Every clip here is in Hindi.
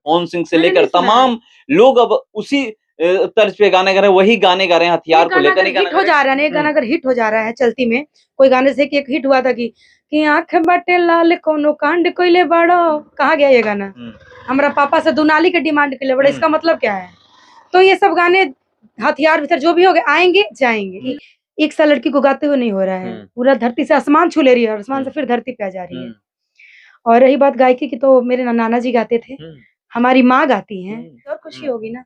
पवन सिंह से मैंने लेकर नहीं सुना है। तमाम लोग अब उसी तर्ज पे गाने गा रहे हैं, वही गाने गा रहे हैं, हथियार एक को गाना लेकर अगर नहीं गाना हिट गा हो रहे जा रहा है ना, एक गाना हैं। अगर हिट हो जा रहा है चलती में, कोई गाने से कि एक हिट हुआ था कि आंख बाटे लाल कोनो कांड कोइले बड़ो, कहाँ गया ये गाना? हमारा पापा से दुनाली के डिमांड के लिए बड़े, इसका मतलब क्या है? तो ये सब गाने हथियार विथर जो भी हो गए आएंगे जाएंगे। एक सा लड़की को गाते हुए नहीं हो रहा है, पूरा धरती से आसमान छू ले रही है और आसमान से फिर धरती पे आ जा रही है। और रही बात गायकी की, तो मेरे नाना जी गाते थे, हमारी माँ गाती हैं, और खुशी होगी ना।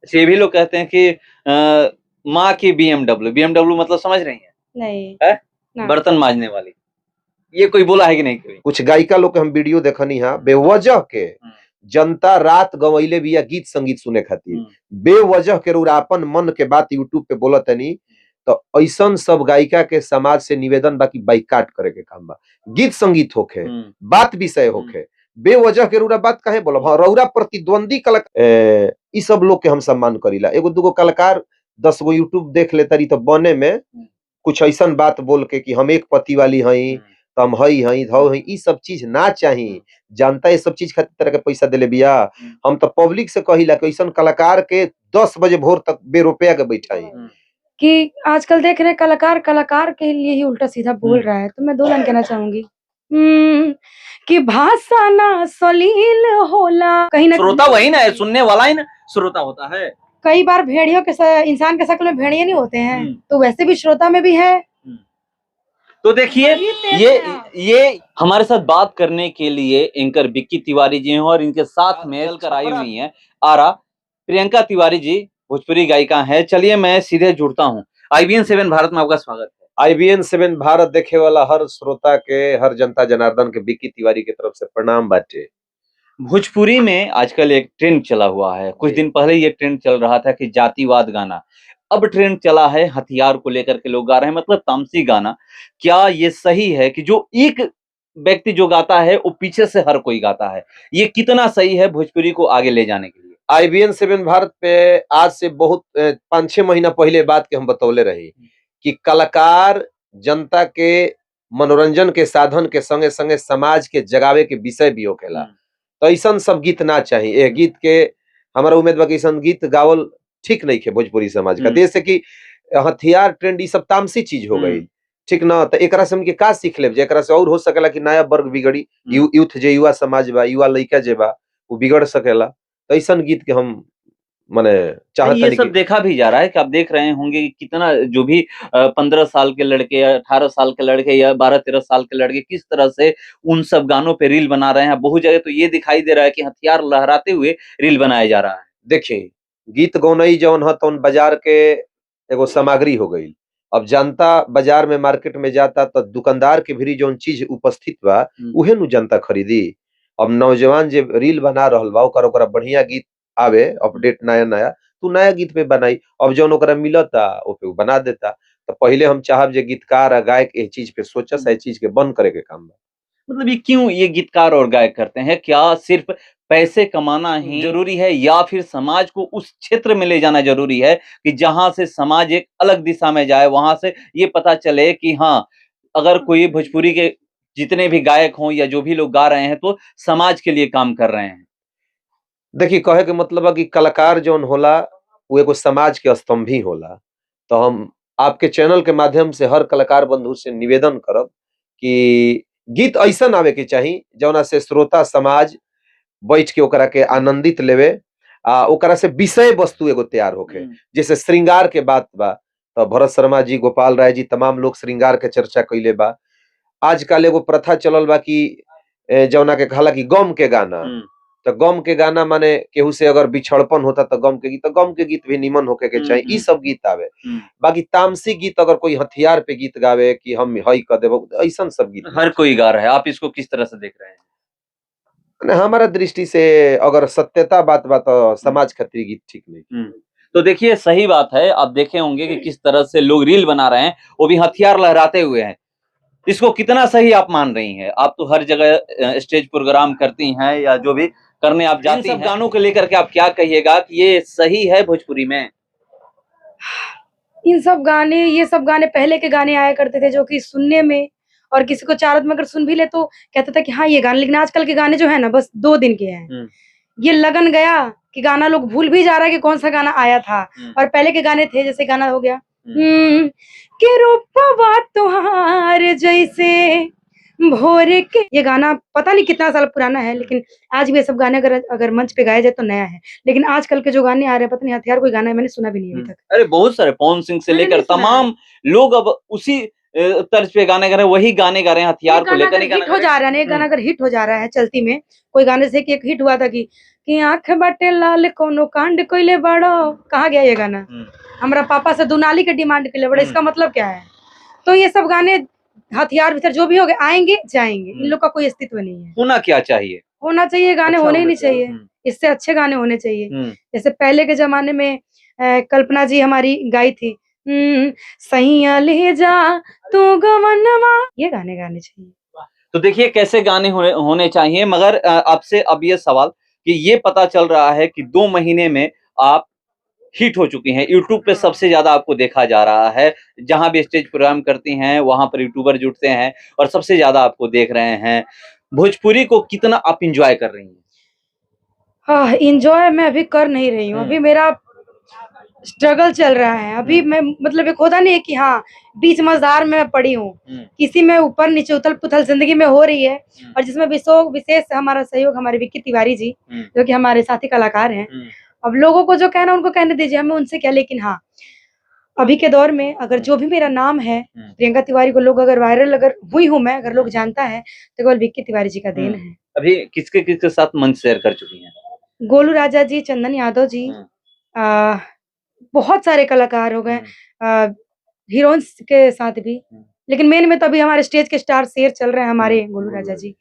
ये भी लोग कहते हैं कि माँ की बीएमडब्ल्यू मतलब समझ रही हैं? नहीं है बर्तन मांजने वाली, ये कोई बोला है कि नहीं? कुछ गायिका लोग के हम वीडियो देखनी है, बेवजह के जनता रात गवैले भी या गीत संगीत सुने खातिर, बेवजह के अपन मन के बात यूट्यूब पे बोलत नहीं, तो ऐसन सब गायिका के समाज से निवेदन बाकी बाइकाट करे के काम बा। गीत संगीत होखे, बात विषय होखे, बेवजह के रउरा बात काहे बोलब? हाँ, रउरा प्रतिद्वंदी कलाकार इ सब लोग के हम सम्मान करीला। एगो दूगो कलाकार 10 गो यूट्यूब देख ले तारी तो बने में कुछ ऐसन बात बोल के कि हम एक पति वाली हई, हम हई हई धौ हई, ई सब चीज ना चाहिए। जनता ये सब चीज खातिर तरह के पैसा देले बिया। हम तो पब्लिक से कहिला कि ऐसन कलाकार के 10 बजे भोर तक बेरुपया के बैठाई। कि आजकल देख रहे कलाकार कलाकार के लिए ही उल्टा सीधा बोल रहा है, तो मैं 2 लाइन कहना चाहूंगी कि भाषा ना सलील होला, कहीं ना श्रोता वही ना है, सुनने वाला ही ना श्रोता होता है। कई बार भेड़ियों के इंसान के शक्ल में भेड़िए नहीं होते हैं, तो वैसे भी श्रोता में भी है। तो देखिए ये हमारे साथ बात करने के लिए एंकर विक्की तिवारी जी हैं और इनके साथ में चलकर आई हुई हैं आरा प्रियंका तिवारी जी, भोजपुरी गायिका हैं। चलिए मैं सीधे जुड़ता हूँ। IBN 7 भारत में आपका स्वागत है। IBN 7 भारत देखे वाला हर श्रोता के, हर जनता जनार्दन के विक्की तिवारी की तरफ से प्रणाम बाटे। भोजपुरी में आजकल एक ट्रेंड चला हुआ है, कुछ दिन पहले ये ट्रेंड चल रहा था कि जातिवाद गाना, अब ट्रेंड चला है हथियार को लेकर के लोग गा रहे हैं, मतलब तामसी गाना। क्या ये सही है कि जो एक व्यक्ति जो गाता है वो पीछे से हर कोई गाता है? ये कितना सही है भोजपुरी को आगे ले जाने के लिए? IBN 7 भारत पे आज से बहुत 5-6 महीना पहले बात के हम बतौले रही कि कलाकार जनता के मनोरंजन के साधन के संगे संगे समाज के जगावे के विषय भी होखेला। तो ऐसा सब गीत ना चाहिए। ए गीत के हमारा उम्मीद बा कि ऐसा गीत गावल ठीक नहीं है भोजपुरी समाज का। जैसे कि हथियार ट्रेंड, सब तामसी चीज हो गई, ठीक ना? तो एकरा से हमके का सीख लेब? एकरा से और हो सकेला कि नया वर्ग बिगड़ी, यूथ जे युवा समाज बा, युवा लइका जे बा, वो बिगड़ सकेला। तो ऐसा गीत के हम माने चाहता ये सब देखा भी जा रहा है कि आप देख रहे होंगे कि कितना जो भी 15 साल के लड़के या 18 साल के लड़के या 12-13 साल के लड़के किस तरह से उन सब गानों पे रील बना रहे हैं। बहुत जगह तो ये दिखाई दे रहा है कि हथियार लहराते हुए रील बनाया जा रहा है। देखिए, गीत गौनई जौन है तो बाजार के एगो सामग्री हो गई। अब जनता बाजार में मार्केट में जाता तो दुकानदार के भी जौन चीज उपस्थित बा उहे नु जनता खरीदी। अब नौजवान जे रील बना रहल बा ओकरा बढ़िया गीत आवे, अपडेट नया नया, तू नया गीत पे बनाई। अब जौन ओकरा मिलता ओ पे बना देता। तो पहले हम चाहब जे गीतकार आ गायक ए चीज पे सोचस, ए चीज के बंद करे के काम बा। मतलब ये क्यों ये गीतकार और गायक करते हैं? क्या सिर्फ पैसे कमाना ही जरूरी है या फिर समाज को उस क्षेत्र में ले जाना जरूरी है कि जहां से समाज एक अलग दिशा में जाए, वहां से ये पता चले कि हाँ, अगर कोई भोजपुरी के जितने भी गायक हों या जो भी लोग गा रहे हैं तो समाज के लिए काम कर रहे हैं। देखिए, कहे के मतलब है कि कलाकार जौन होला वो एगो समाज के स्तंभ ही होला। तो हम आपके चैनल के माध्यम से हर कलाकार बंधु से निवेदन करब कि गीत ऐसा आवे के चाहिए जौना से श्रोता समाज बैठ के ओकरा के आनंदित लेवे, ओकरा से विषय वस्तु एगो तैयार होके। जैसे श्रृंगार के बात बा तो भरत शर्मा जी, गोपाल राय जी, तमाम लोग श्रृंगार के चर्चा कैले बा। आजकल एगो प्रथा चलल बा कि जौना के कहला कि गम के गाना, तो गम के गाना माने केहू से अगर बिछड़पन होता तो गम के गीत, तो गम के गीत भी निमन होके के चाहिए, ई सब गीत आवे। बाकी तामसी गीत अगर कोई हथियार पे गीत गावे कि हम हई कर देबो, ऐसा सब गीत हर कोई गा रहा है। आप इसको किस तरह से देख रहे हैं? हमारा दृष्टि से अगर सत्यता बात तो समाज खातिर गीत ठीक नहीं। तो देखिए सही बात है, आप देखे होंगे कि किस तरह से लोग रील बना रहे हैं, वो भी हथियार लहराते हुए हैं। इसको कितना सही आप मान रही हैं? आप तो हर जगह स्टेज प्रोग्राम करती हैं या जो भी करने आप जाती हैं, इन सब गानों को लेकर के आप क्या कहिएगा कि ये सही है भोजपुरी में? इन सब गाने, ये सब गाने पहले के गाने आया करते थे जो कि सुनने में, और किसी को चार में अगर सुन भी ले तो कहता था कि हाँ ये गाने, लेकिन आजकल के गाने जो है ना बस 2 दिन के हैं। ये लगन गया कि गाना लोग भूल भी जा रहा है कि कौन सा गाना आया था। और पहले के गाने थे, जैसे गाना हो गया कि रूपवा तुहार जैसे भोर के, ये गाना पता नहीं कितना साल पुराना है, लेकिन आज भी ये सब गाने अगर अगर मंच पे गाए जाए तो नया है। लेकिन आजकल के जो गाने आ रहे हैं, पता नहीं हथियार कोई गाना है, मैंने सुना भी नहीं अभी तक। अरे बहुत सारे, पवन सिंह से मैंने लेकर नहीं सुना तमाम लोग अब उसी तर्ज पे गाने गा रहे हैं, वही गाने गा रहे हैं, हथियार एक को गाना लेकर अगर नहीं गाना हिट गा हो रहे जा रहा है ना, एक गाना अगर हिट हो जा रहा है चलती में, कोई गाने से कि एक हिट हुआ था कि आंख बाटे लाल कोनो कांड कोइले बड़ो, कहाँ गया ये गाना? हमारा पापा से दुनाली के डिमांड के लिए बड़े, इसका मतलब क्या है? तो ये सब गाने हथियार विथर जो भी हो गए आएंगे जाएंगे, इन लोग का कोई अस्तित्व नहीं है। होना क्या चाहिए? होना चाहिए गाने, अच्छा होने ही होना नहीं चाहिए। चाहिए। इससे अच्छे गाने होने चाहिए। हम्म, जैसे पहले के जमाने में कल्पना जी हमारी गाई थी, सैया ले जा तू गवनवा, ये गाने गाने चाहिए। तो देखिए कैसे गाने होने चाहिए। मगर आपसे अब ये सवाल कि ये पता चल रहा है कि 2 महीने में आप हिट हो चुकी हैं, यूट्यूब पे सबसे ज्यादा आपको देखा जा रहा है, जहां भी स्टेज प्रोग्राम करती हैं वहां पर यूट्यूबर जुटते हैं और सबसे ज्यादा आपको देख रहे हैं। भोजपुरी को कितना आप इंजॉय कर रही हैं? हाँ, इंजॉय मैं अभी कर नहीं रही हूँ, अभी मेरा स्ट्रगल चल रहा है। अभी मैं मतलब एक होता नहीं है कि हाँ बीच मझधार में मैं पड़ी हूँ, किसी में ऊपर नीचे उथल पुथल जिंदगी में हो रही है। और जिसमें विशेष हमारा सहयोग हमारे विक्की तिवारी जी, जो कि हमारे साथी कलाकार हैं। अब लोगों को जो कहना उनको कहने दीजिए, हमें उनसे क्या। लेकिन हाँ, अभी के दौर में अगर जो भी मेरा नाम है प्रियंका तिवारी को, लोग अगर वायरल अगर हुई हूँ मैं, अगर लोग जानता है तो केवल विक्की तिवारी जी का देन है। अभी किसके किसके साथ मंच शेयर कर चुकी हैं? गोलू राजा जी, चंदन यादव जी, बहुत सारे कलाकार हो गए, हीरोइंस के साथ भी। लेकिन मेन में तो अभी हमारे स्टेज के स्टार शेर चल रहे हैं हमारे गोलू राजा जी।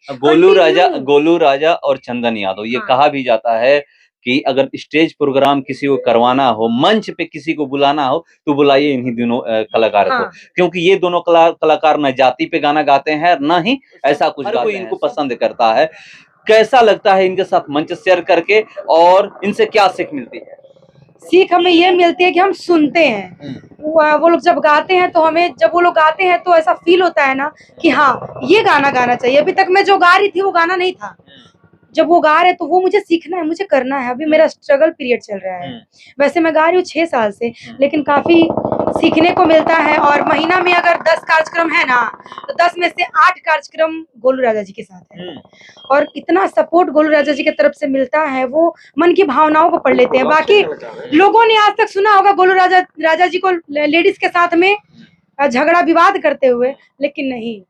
गोलू राजा और चंदन यादव, ये कहा भी जाता है कि अगर स्टेज प्रोग्राम किसी को करवाना हो, मंच पे किसी को बुलाना हो, तो बुलाइए इन्हीं दोनों कलाकार को, क्योंकि ये दोनों कलाकार न जाति पे गाना गाते हैं न ही ऐसा कुछ गाते हैं, कोई इनको पसंद करता है। कैसा लगता है इनके साथ मंच शेयर करके और इनसे क्या सीख मिलती है? सीख हमें ये मिलती है कि हम सुनते हैं। वो लोग जब गाते हैं तो हमें, जब वो लोग गाते हैं तो ऐसा फील होता है ना कि हाँ ये गाना गाना चाहिए। अभी तक मैं जो गा रही थी वो गाना नहीं था, जब वो गा रहे तो वो मुझे सीखना है, मुझे करना है। अभी मेरा स्ट्रगल पीरियड चल रहा है। वैसे मैं गा रही हूँ 6 साल से, लेकिन काफी सीखने को मिलता है। और महीना में अगर 10 कार्यक्रम है ना, तो 10 में से 8 कार्यक्रम गोलू राजा जी के साथ है। और इतना सपोर्ट गोलू राजा जी की तरफ से मिलता है, वो मन की भावनाओं को पढ़ लेते हैं। बाकी लोगों ने आज तक सुना होगा गोलू राजा जी को लेडीज के साथ में झगड़ा विवाद करते हुए, लेकिन नहीं,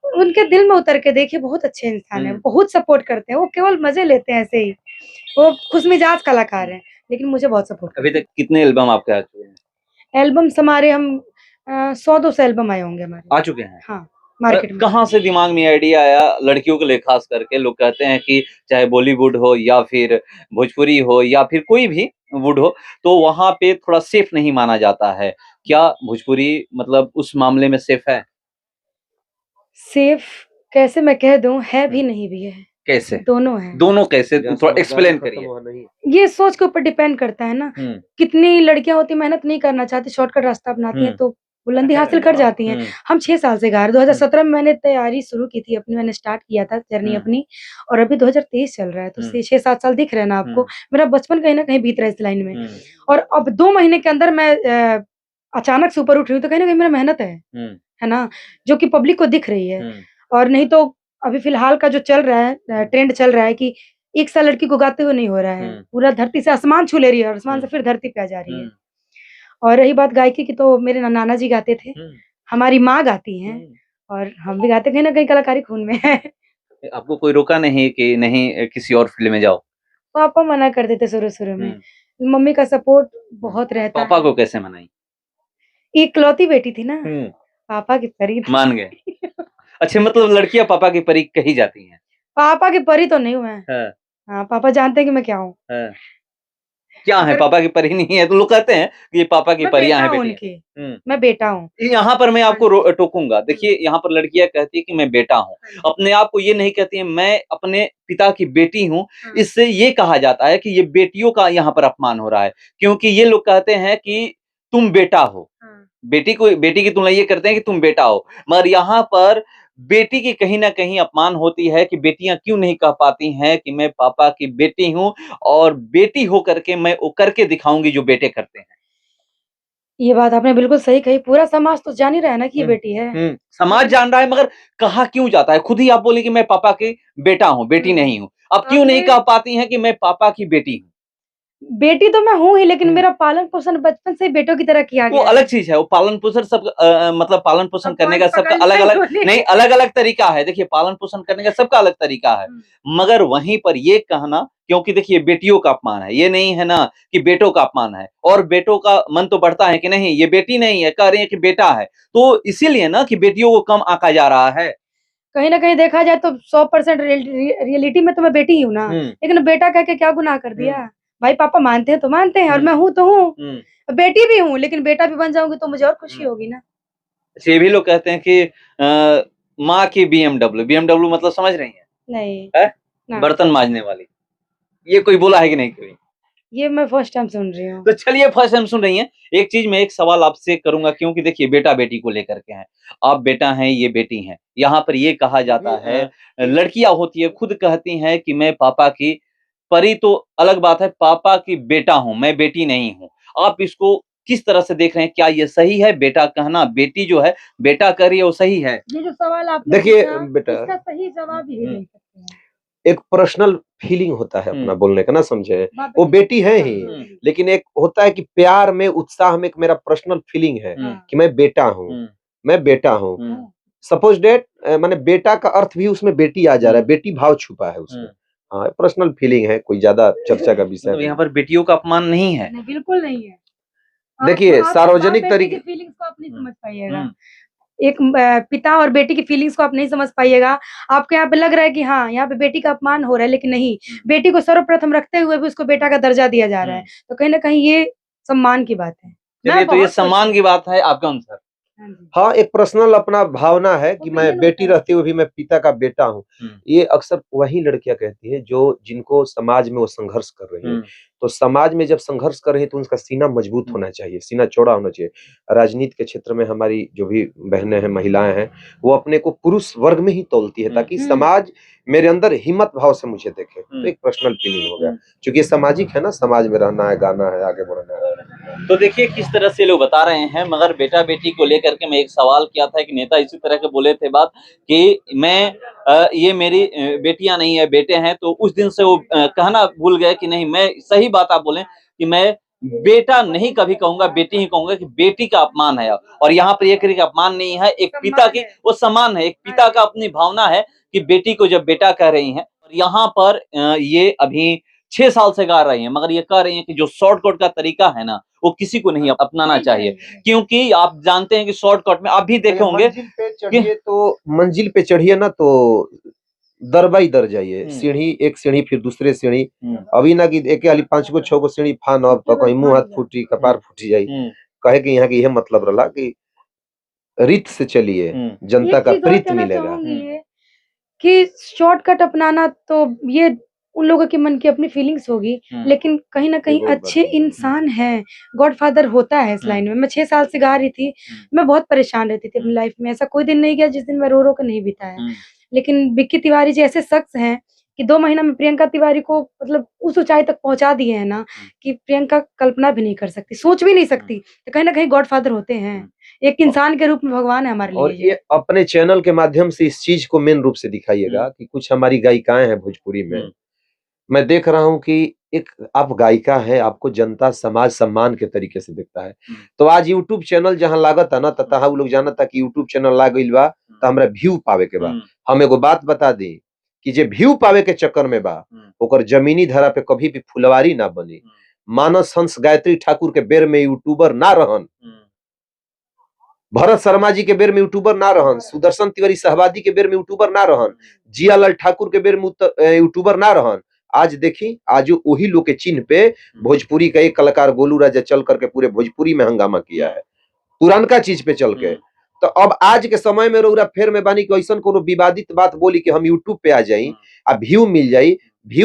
उनके दिल में उतर के देखिए, बहुत अच्छे इंसान है, बहुत सपोर्ट करते हैं। वो केवल मजे लेते हैं ऐसे ही, वो खुशमिजाज कलाकार हैं, लेकिन मुझे बहुत सपोर्ट। अभी तक कितने एल्बम आपके आ चुके हैं? एल्बम्स हमारे हम 100-200 एल्बम आए होंगे हमारे। आ चुके हैं? हाँ, मार्केट में। कहाँ से दिमाग में आइडिया आया लड़कियों के लिए? खास करके लोग कहते हैं कि चाहे बॉलीवुड हो या फिर भोजपुरी हो या फिर कोई भी वुड हो, तो वहां पे थोड़ा सेफ नहीं माना जाता है। क्या भोजपुरी मतलब उस मामले में सेफ है? सेफ कैसे मैं कह दूं, है भी नहीं भी है। कैसे? दोनों है। दोनों कैसे? थोड़ा एक्सप्लेन करिए। ये सोच के ऊपर डिपेंड करता है ना। कितनी लड़कियां होती मेहनत नहीं करना चाहती, शॉर्टकट रास्ता अपनाती हैं, तो बुलंदी हासिल कर जाती हैं। हम 6 साल से गा रहे, 2017 में मैंने तैयारी शुरू की थी अपनी, मैंने स्टार्ट किया था जर्नी अपनी, और अभी 2023 चल रहा है, तो 6-7 साल दिख रहे हैं ना आपको। मेरा बचपन कहीं ना कहीं बीत रहा है इस लाइन में, और अब 2 महीने के अंदर मैं अचानक से ऊपर उठ रही हूँ, तो कहीं ना कहीं मेरा मेहनत है ना, जो कि पब्लिक को दिख रही है। और नहीं तो अभी फिलहाल का जो चल रहा है, ट्रेंड चल रहा है कि 1 साल लड़की को गाते हुए नहीं हो रहा है, पूरा धरती से आसमान छू ले रही है और आसमान से फिर धरती पे आ जा रही है। और रही बात गायकी की, तो मेरे नाना जी गाते थे, हमारी माँ गाती हैं, और हम भी गाते, कहीं ना कहीं कलाकारी खून में है। आपको कोई रोका नहीं कि नहीं किसी और फील्ड में जाओ? पापा मना करते थे शुरू में, मम्मी का सपोर्ट बहुत रहता है। पापा को कैसे मनाई? इकलौती बेटी थी ना, पापा की परी मान गए। अच्छा, मतलब लड़कियां पापा की परी कही जाती हैं? पापा की परी तो नहीं हुआ है। हाँ, पापा जानते हैं कि मैं क्या हूँ। क्या है? पापा की परी नहीं है तो लोग कहते हैं कि ये पापा की परियां हैं बेटी। मैं बेटा हूँ। यहाँ पर मैं आपको टोकूंगा। देखिए, यहाँ पर लड़कियां कहती है कि मैं बेटा हूँ, अपने आप को ये नहीं कहती है मैं अपने पिता की बेटी हूँ। इससे ये कहा जाता है कि ये बेटियों का यहाँ पर अपमान हो रहा है, क्योंकि ये लोग कहते हैं कि तुम बेटा हो, बेटी की तुलना ये करते हैं कि तुम बेटा हो। मगर यहाँ पर बेटी की कहीं ना कहीं अपमान होती है कि बेटियां क्यों नहीं कह पाती हैं कि मैं पापा की बेटी हूं और बेटी हो करके मैं वो करके दिखाऊंगी जो बेटे करते हैं। ये बात आपने बिल्कुल सही कही। पूरा समाज तो जान ही रहा है ना कि ये बेटी है। समाज जान रहा है मगर कहा क्यों जाता है? खुद ही आप बोले कि मैं पापा की बेटा हूं, बेटी नहीं हूं। अब क्यों नहीं आपने कह पाती हैं कि मैं पापा की बेटी हूं? बेटी तो मैं हूँ ही, लेकिन मेरा पालन-पोषण बचपन से ही बेटों की तरह किया वो गया अलग है। चीज़ है, वो पालन-पोषण सब मतलब पालन-पोषण अब करने का पॉइंट सबका पकड़ना ही अलग-अलग बोले। नहीं, अलग-अलग तरीका है। देखिए, पालन-पोषण करने का सबका अलग तरीका है। मगर वहीं पर ये कहना क्योंकि देखिए बेटियों का अपमान है, ये नहीं है ना कि बेटों का अपमान है और बेटों का मन तो बढ़ता है कि नहीं ये बेटी नहीं है, कह रही है कि बेटा है। तो इसीलिए ना कि बेटियों को कम आँका जा रहा है। कहीं न कहीं देखा जाए तो 100% रियलिटी में तो मैं बेटी ही हूँ ना, हुँ, लेकिन बेटा कह के क्या गुनाह कर दिया? हुँ, भाई पापा मानते हैं तो मानते हैं और हुँ, मैं हूँ तो हूँ। हुँ, बेटी भी हूँ, लेकिन बेटा भी बन जाऊँगी तो मुझे और खुशी हुँ। होगी ना। ये भी लोग कहते हैं कि माँ की बीएमडब्ल्यू, बीएमडब्ल्यू मतलब समझ रही हैं? नहीं, हैं? ना, बर्तन माँजने वाली। ये कोई बोला है कि नहीं कभी? ये मैं फर्स्ट टाइम सुन रही हूँ। तो चलिए फर्स्ट टाइम सुन रही हैं। एक चीज़ मैं एक सवाल आपसे करूँगा क्योंकि देखिए बेटा-बेटी को लेकर के हैं। आप बेटा हैं, ये बेटी हैं। यहाँ पर ये कहा जाता है लड़कियाँ होती है खुद कहती हैं कि मैं पापा की परी तो अलग बात है, पापा की बेटा हूँ, मैं बेटी नहीं हूँ। आप इसको किस तरह से देख रहे हैं? क्या ये सही है बेटा कहना? बेटी जो है बेटा कह रही है वो सही है? ये जो सवाल आपने देखिए पूछा, बेटा, इसका सही जवाब यही हुँ, नहीं सकते हैं। एक पर्सनल फीलिंग होता है अपना हुँ, बोलने का ना, समझे? बात वो तो बेटी है ही, हुँ, लेकिन एक होता है कि प्यार में, उत्साह में एक मेरा पर्सनल फीलिंग है हुँ, कि मैं बेटा हूँ, हुँ, मैं बेटा हूँ। हुँ, सपोज डेट माने बेटा का अर्थ भी उसमें बेटी आ जा रहा है, हुँ, बेटी भाव छुपा है उसमें। हुँ। हाँ, पर्सनल फीलिंग है, कोई ज़्यादा चर्चा का विषय मतलब यहाँ नहीं। पर बेटियों का अपमान नहीं है। नहीं, बिल्कुल नहीं है। देखिए, आप सार्वजनिक बाप-बेटे की तरीके फीलिंग्स को आप नहीं हुँ, समझ पाइएगा। हुँ, एक पिता और बेटी की फीलिंग्स को आप नहीं समझ पाइएगा। आपको यहाँ पे लग रहा है कि हाँ, यहाँ पे बेटी का अपमान हो रहा है, लेकिन नहीं, हुँ, बेटी को सर्वप्रथम रखते हुए भी उसको बेटा का दर्जा दिया जा रहा है। हुँ। तो कहीं न कहीं ये सम्मान की बात है। चलिए मैं तो ये बहुत खुश सम्मान हूँ। की बात है आपके अनुसार। हाँ जी, हाँ, एक पर्सनल अपना भावना है कि मैं ओपिनियन बेटी होता है। रहते हुए भी मैं पिता का बेटा हूँ। हुँ, ये अक्सर वही लड़कियाँ कहती हैं जो जिनको समाज में वो संघर्ष कर रही हैं। हुँ, तो समाज में जब संघर्ष कर रही है तो उनका सीना मजबूत हुँ, होना चाहिए, सीना चौड़ा होना चाहिए। राजनीति के क्षेत्र में हमारी जो भी बहनें हैं, महिलाएँ हैं, वो अपने को पुरुष वर्ग में ही तौलती है हुँ, ताकि हुँ, समाज मेरे अंदर हिम्मत भाव से मुझे देखे। तो हुँ, एक पर्सनल फीलिंग हो गया। हुँ। चूँकि ये सामाजिक है ना, समाज में रहना है, गाना है, आगे बढ़ना है। तो देखिए किस तरह से लोग बता रहे हैं मगर बेटा-बेटी को लेकर के मैं एक सवाल किया था, एक नेता इसी तरह के बोले थे बात कि मैं ये मेरी बेटियाँ नहीं है, बेटे हैं तो उस दिन से वो कहना भूल गए कि नहीं मैं सही बात आप बोले कि मैं बेटा नहीं कभी कहूँगा, बेटी ही कहूँगा कि बेटी का अपमान है और यहाँ पर ये कह अपमान नहीं है, एक पिता सम्मान की है। वो सम्मान है, एक हाँ पिता जी। का अपनी भावना है कि बेटी को जब बेटा कह रही हैं और यहाँ पर ये अभी 6 साल से गा रही हैं, मगर ये कह रही हैं कि जो शॉर्टकट का तरीका है ना, वो किसी को नहीं अपनाना नहीं चाहिए। चाहिए। क्योंकि आप जानते हैं कि शॉर्टकट में आप भी देखे होंगे कि मंजिल पे चढ़िए ना तो दर बाई दर जाइए। हुँ, सीढ़ी, एक सीढ़ी फिर दूसरे सीढ़ी। हुँ, अभी ना कि एके हाली 5 गो 6 गो सीढ़ी फानब त कहीं मुँह हाथ फूटी, हुँ, कपार फूटी जाई। हुँ, कहे के यहाँ के इहे मतलब रहला कि रीत से चलिए, हुँ, जनता एक का चीज़ और प्रीत कहना मिलेगा। चाहूँगी हुँ, ये कि शॉर्टकट अपनाना तो ये उन लोगों के मन की अपनी फीलिंग्स होगी, हुँ, लेकिन कहीं न कहीं अच्छे इंसान हैं, गॉडफ़ादर होता है इस हुँ, लाइन में। मैं 6 साल से गा रही थी, हुँ, मैं बहुत परेशान रहती थी अपनी हुँ, लाइफ़ में, ऐसा कोई दिन नहीं गया जिस दिन मैं रो-रो के नहीं बिताया। हुँ, लेकिन विक्की तिवारी जी ऐसे शख्स हैं कि 2 महीना में प्रियंका तिवारी को मतलब उस ऊँचाई तक पहुँचा दिए हैं ना, हुँ, कि प्रियंका कल्पना भी नहीं कर सकती, सोच भी नहीं हुँ, सकती। तो कहीं न कहीं गॉडफ़ादर होते हैं। हुँ। एक इंसान के रूप में भगवान है हमारे लिए और ये। ये अपने चैनल के माध्यम से इस चीज़ को मेन रूप से दिखाइएगा हुँ, कि कुछ हमारी गायिकाएँ हैं भोजपुरी में। हुँ, मैं देख रहा हूँ कि एक आप गायिका हैं, आपको जनता समाज सम्मान के तरीके से देखता है। हुँ, तो आज यूट्यूब चैनल जहाँ लागता ना त तहाँ उ लोग जानता कि यूट्यूब चैनल लाग गइल बा त हमरा व्यू पावे के बा। हुँ, हम एगो बात बता दी कि जे व्यू पावे के चक्कर में बा, हुँ, ओकर जमीनी धरा पे कभी भी फुलवारी ना बनी। हुँ, मानस हंस गायत्री ठाकुर के बेर में यूट्यूबर ना रहन। हुँ, भरत शर्मा जी के बेर में यूट्यूबर ना रहन, सुदर्शन तिवारी सहवादी के बेर में यूट्यूबर ना रहन, हुँ, जियालाल ठाकुर के बेर में यूट्यूबर ना रहन। आज देखी, आज वही लोग के चिन्ह पे भोजपुरी का एक कलाकार गोलू राजा चल करके पूरे भोजपुरी में हंगामा किया है, पुरानका चीज पे चल के। हुँ, तो अब आज के समय में रउरा फेर में बानी कि ऐसन कोनो विवादित बात बोली कि हम यूट्यूब पे आ जाई हुँ, आ व्यू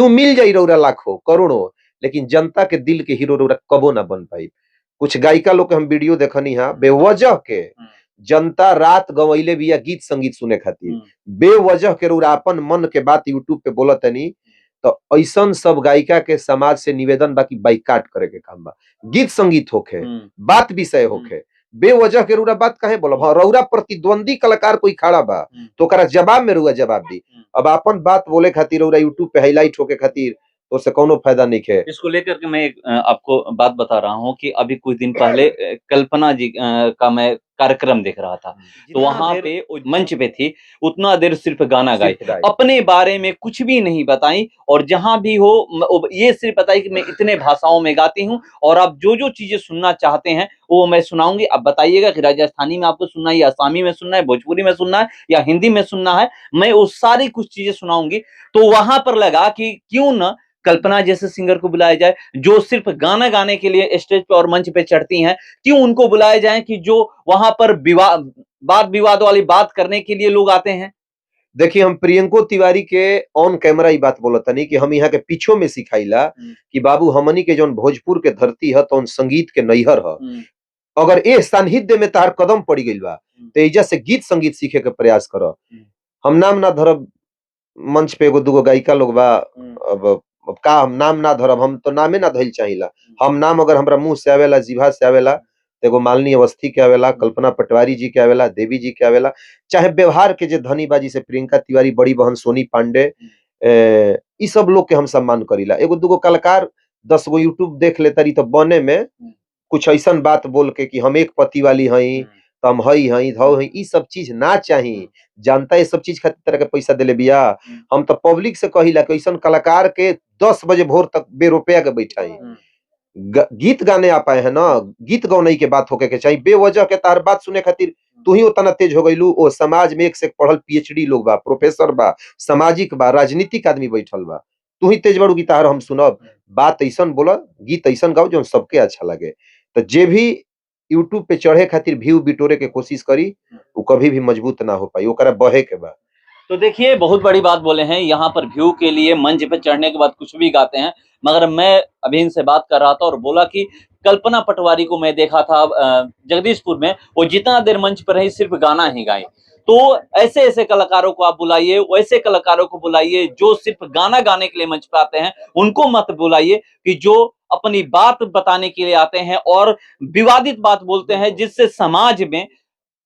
मिल जाई रउरा लाखों करोड़ों, लेकिन जनता के दिल के हीरो रउरा कबो ना बन पाई। कुछ गायिका लोग के हम वीडियो देखनी हा, बेवजह के जनता रात गवैले बिया गीत संगीत सुने खातिर, बेवजह के रउरा अपन मन के बात यूट्यूब पे बोलत तनी, तो ऐसन सब गायिका के समाज से निवेदन बा कि बाइकाट करे के काम बा। गीत संगीत होखे, बात विषय होखे, बेवजह के रउरा बात काहे बोलब? हाँ, रउरा प्रतिद्वंदी कलाकार कोई खड़ा बा तो ओकरा जवाब में रउरा जवाब दी। अब अपन बात बोले खातिर रउरा यूट्यूब पे हाईलाइट होके खातिर तो उससे कोनो फायदा नहीं है। इसको लेकर के मैं एक आपको बात बता रहा हूँ कि अभी कुछ दिन पहले कल्पना जी का मैं कार्यक्रम देख रहा था, तो वहां पे मंच पे थी, उतना देर सिर्फ गाना गाई, अपने बारे में कुछ भी नहीं बताई, और जहां भी हो ये सिर्फ बताई कि मैं इतने भाषाओं में गाती हूँ और आप जो जो चीजें सुनना चाहते हैं वो मैं सुनाऊंगी। अब बताइएगा कि राजस्थानी में आपको सुनना है, या आसामी में सुनना है, भोजपुरी में सुनना है, या हिंदी में सुनना है, मैं वो सारी कुछ चीजें सुनाऊंगी। तो वहां पर लगा कि क्यों न कल्पना जैसे सिंगर को बुलाया जाए, जो सिर्फ गाना गाने के लिए स्टेज पे और मंच पे चढ़ती हैं, क्यों उनको बुलाया जाए कि जो वहां पर वाद विवाद वाली बात करने के लिए लोग आते हैं। देखिए, हम प्रियंको तिवारी के ऑन कैमरा ही बात बोलत नहीं कि हम यहाँ के पीछो में सिखाइला कि बाबू हमनी के जौन भोजपुर के धरती है तो संगीत के नैहर है, अगर ए सानिध्य में तार कदम पड़ी गई बा तो एजा से गीत संगीत सीखे के प्रयास करो। हम नाम ना धरब, मंच पे एगो दूगो गायिका लोग बा, अब का हम नाम ना धरब, हम तो नामे ना धइल चाहिला। हम नाम अगर हमरा मुंह से आवेला, जीभा से आवेला, एगो मालिनी अवस्थी के आवेला, कल्पना पटवारी जी के आवेला, देवी जी के आवेला, चाहे व्यवहार के जे धनी बाजी से प्रियंका तिवारी, बड़ी बहन सोनी पांडे, ई सब लोग के हम सम्मान करीला। एगो दूगो कलाकार 10 गो यूट्यूब देख ले तारी तो बने में कुछ ऐसन बात बोल के कि हम एक पति वाली हई, तम हई हई धौ हई, ई सब चीज ना चाहिए। जानता ये सब चीज खातिर तरह के पैसा देले बिया। हम तो पब्लिक से कहिला कि ऐसन कलाकार के 10 बजे भोर तक बेरुपया के बैठाई, गीत गाने आ पाए है ना, गीत गौनई के बात होके के चाहिए। बेवजह के तार बात सुने खातिर तू ही उतना तेज हो गईलू। ओ समाज में एक से एक पढ़ल पीएचडी लोग बा, प्रोफेसर बा, सामाजिक बा, राजनीतिक आदमी बैठल बा, तू ही तेज बड़ू की तार हम सुनब। बात ऐसन बोला, गीत ऐसन गाओ जो सबके अच्छा लगे। तो जे भी यूट्यूब पे चढ़े खातिर व्यू बिटोरे के कोशिश करी, वो कभी भी मजबूत ना हो पाई, ओकरा बहे के बा। तो देखिए, बहुत बड़ी बात बोले हैं, यहाँ पर व्यू के लिए मंच पे चढ़ने के बाद कुछ भी गाते हैं। मगर मैं अभी इनसे बात कर रहा था और बोला कि कल्पना पटवारी को मैं देखा था जगदीशपुर में, वो जितना देर मंच पर रही सिर्फ गाना ही गाए। तो ऐसे ऐसे कलाकारों को आप बुलाइए, वैसे कलाकारों को बुलाइए जो सिर्फ गाना गाने के लिए मंच पे आते हैं, उनको मत बुलाइए कि जो अपनी बात बताने के लिए आते हैं और विवादित बात बोलते हैं, जिससे समाज में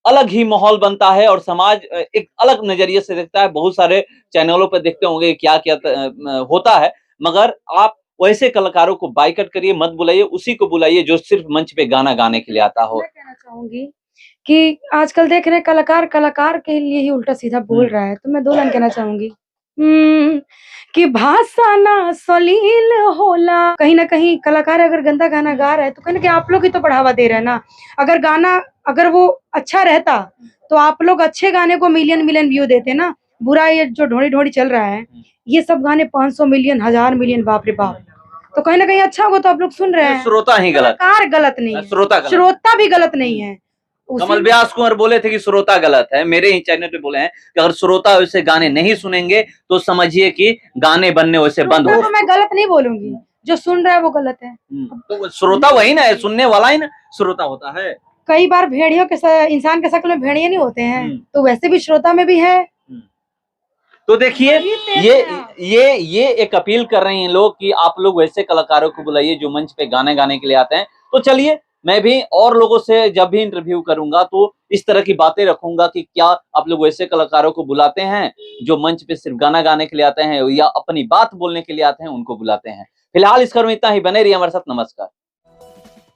अलग ही माहौल बनता है और समाज एक अलग नजरिए से देखता है। बहुत सारे चैनलों पर देखते होंगे क्या क्या होता है, मगर आप वैसे कलाकारों को बाइकआउट करिए, मत बुलाइए, उसी को बुलाइए जो सिर्फ मंच पे गाना गाने के लिए आता हो। मैं कहना चाहूंगी कि आजकल देख रहे कलाकार कलाकार के लिए ही उल्टा सीधा बोल रहा है, तो मैं 2 लाइन कहना चाहूंगी कि भाषा ना सलील होला। कहीं ना कहीं कलाकार अगर गंदा गाना गा रहा है तो कहीं ना कहीं आप लोग ही तो बढ़ावा दे रहे हैं ना। अगर गाना अगर वो अच्छा रहता तो आप लोग अच्छे गाने को मिलियन मिलियन व्यू देते ना। बुरा ये जो ढोड़ी ढोड़ी चल रहा है, ये सब गाने 500 मिलियन, 1000 मिलियन, बाप रे बाप। तो कहीं ना कहीं अच्छा होगा तो आप लोग सुन रहे हैं। श्रोता ही गलत, कलाकार गलत नहीं है, श्रोता भी गलत नहीं है। कमल व्यास कुंवर बोले थे कि श्रोता गलत है, मेरे ही चैनल पे बोले हैं कि अगर श्रोता वैसे गाने नहीं सुनेंगे तो समझिए कि गाने बनने वैसे बंद हो। तो मैं गलत नहीं बोलूंगी, जो सुन रहा है वो गलत है। तो श्रोता वही ना है, सुनने वाला ही ना श्रोता होता है। कई बार भेड़ियों के इंसान के शक्ल में भेड़िए नहीं होते हैं, तो वैसे भी श्रोता में भी है। तो देखिए, ये एक अपील कर रहे हैं लोग कि आप लोग वैसे कलाकारों को बुलाइए जो मंच पे गाने गाने के लिए आते हैं। तो चलिए, मैं भी और लोगों से जब भी इंटरव्यू करूंगा तो इस तरह की बातें रखूंगा कि क्या आप लोग वैसे कलाकारों को बुलाते हैं जो मंच पे सिर्फ गाना गाने के लिए आते हैं, या अपनी बात बोलने के लिए आते हैं, उनको बुलाते हैं। फिलहाल इस खबर में इतना ही। बने रहिए हमारे साथ। नमस्कार।